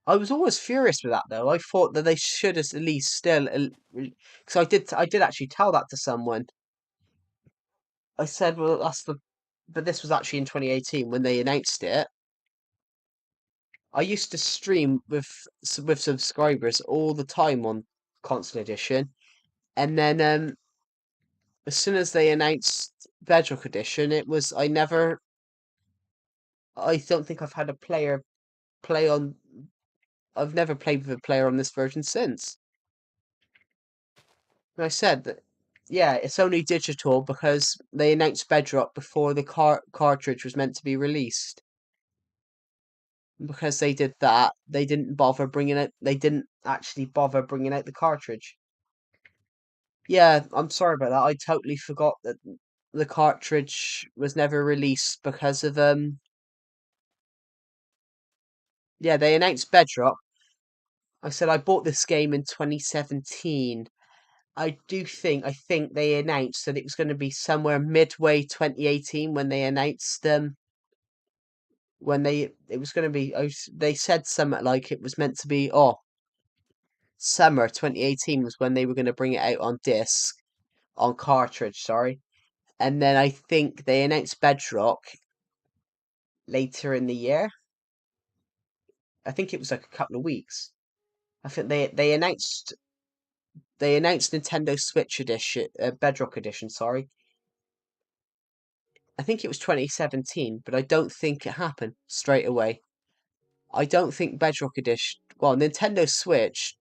I was always furious with that though. I thought that they should at least still, because I did actually tell that to someone. I said, well, but this was actually in 2018 when they announced it. I used to stream with subscribers all the time on Console Edition, and then as soon as they announced Bedrock Edition, it was I don't think I've had a player play on. I've never played with a player on this version since. And I said that, yeah, it's only digital because they announced Bedrock before the cartridge was meant to be released. And because they did that, they didn't bother bringing it. They didn't actually bother bringing out the cartridge. Yeah, I'm sorry about that. I totally forgot that the cartridge was never released because of Yeah, they announced Bedrock. I said I bought this game in 2017. I think they announced that it was going to be somewhere midway 2018 when they announced when it was going to be. They said something like it was meant to be. Oh, summer 2018 was when they were going to bring it out on disc, on cartridge. Sorry, and then I think they announced Bedrock later in the year. I think it was like a couple of weeks. I think they announced Nintendo Switch edition, Bedrock edition. Sorry, I think it was 2017, but I don't think it happened straight away. I don't think Bedrock edition. Well, Nintendo Switch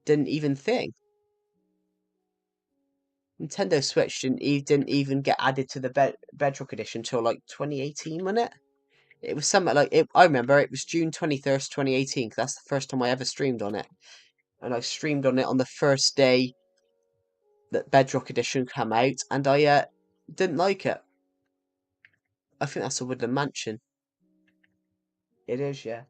didn't even think. Nintendo Switch didn't even get added to the Bedrock edition until like 2018, wasn't it? It was something like it. I remember it was June 21st, 2018. 'Cause that's the first time I ever streamed on it, and I streamed on it on the first day that Bedrock edition came out, and I didn't like it. I think that's a Woodland Mansion. It is, yeah.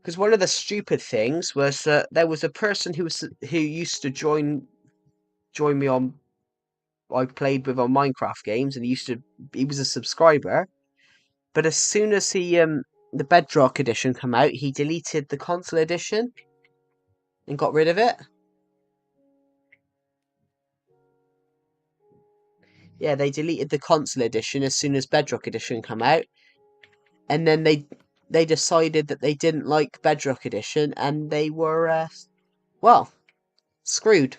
Because one of the stupid things was that there was a person who used to join me on. I played with on Minecraft games, and he was a subscriber. But as soon as the Bedrock edition come out, he deleted the console edition and got rid of it. Yeah, they deleted the console edition as soon as Bedrock edition come out, and then they decided that they didn't like Bedrock edition, and they were well screwed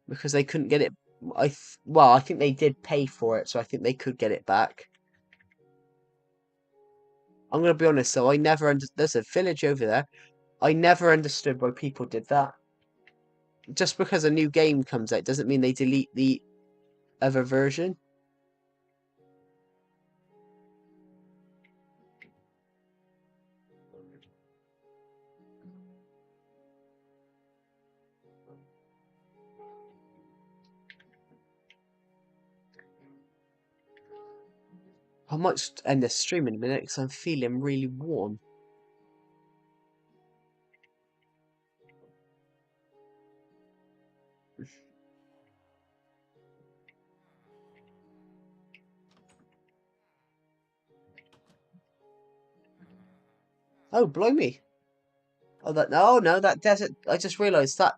because they couldn't get it. I think they did pay for it, so I think they could get it back. I'm gonna be honest though, I never there's a village over there. I never understood why people did that. Just because a new game comes out doesn't mean they delete the other version. I might end this stream in a minute because I'm feeling really warm. Oh, blimey. Oh, no, that desert. I just realised that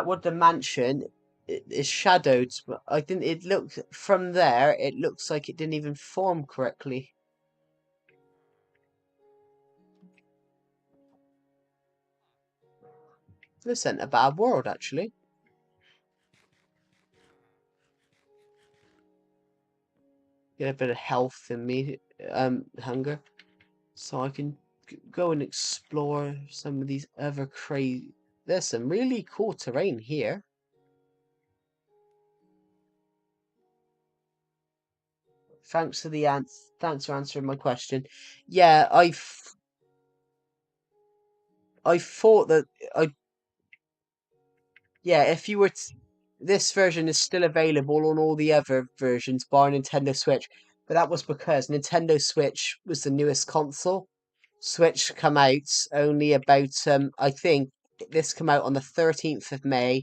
Woodland Mansion is shadowed. But I didn't. It looked from there. It looks like it didn't even form correctly. This ain't a bad world actually. Get a bit of health in me, hunger, so I can go and explore some of these other crazy. There's some really cool terrain here. Thanks for answering my question. Yeah, I thought that I yeah, if you were this version is still available on all the other versions bar Nintendo Switch, but that was because Nintendo Switch was the newest console. Switch come out only about I think this come out on the 13th of May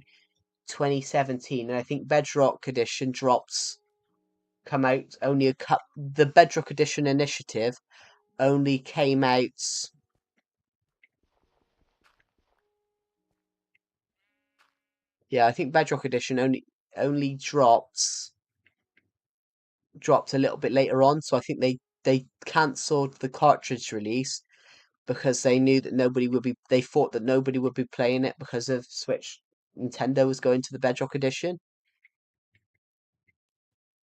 2017, and I think Bedrock edition drops come out only the Bedrock edition initiative only came out. Yeah, I think Bedrock edition only dropped a little bit later on, so I think they cancelled the cartridge release because they knew that they thought that nobody would be playing it because of Switch. Nintendo was going to the Bedrock edition.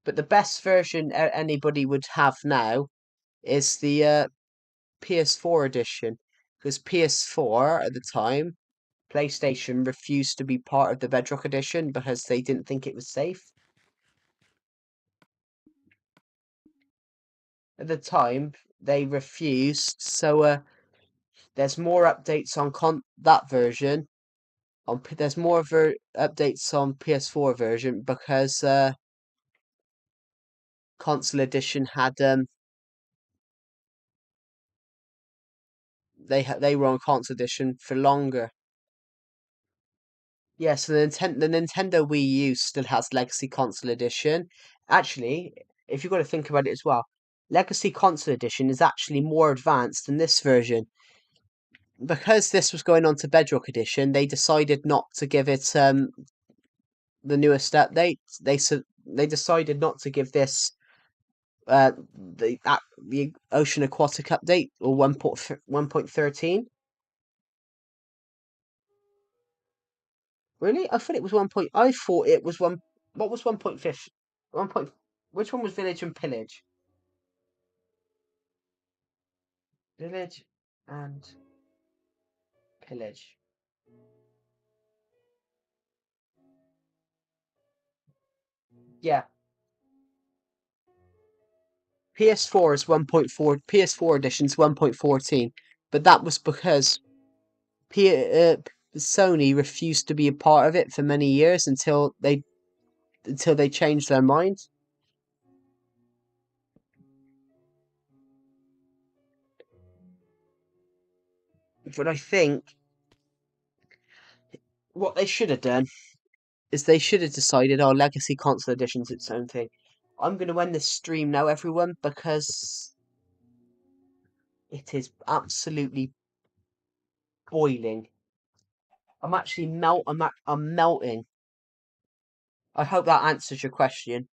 But the best version anybody would have now is the PS4 edition, because PS4 at the time, PlayStation refused to be part of the Bedrock edition because they didn't think it was safe. At the time, they refused, so there's more updates on that version. There's more updates on PS4 version because console edition had they were on console edition for longer. Yeah, so the Nintendo Wii U still has Legacy Console Edition. Actually, if you've got to think about it as well, Legacy Console Edition is actually more advanced than this version. Because this was going on to Bedrock Edition, they decided not to give it the newest update. They decided not to give this the Ocean Aquatic update or 1.13. Really? I thought it was 1. I thought it was 1. What was 1.5? 1. Which one was Village and Pillage? Village and Pillage. Yeah. PS4 is 1.4. PS4 edition's 1.14, but that was because Sony refused to be a part of it for many years until they changed their minds. But I think what they should have done is they should have decided, oh, Legacy Console Edition's its own thing. I'm going to end this stream now, everyone, because it is absolutely boiling. I'm actually I'm melting. I hope that answers your question.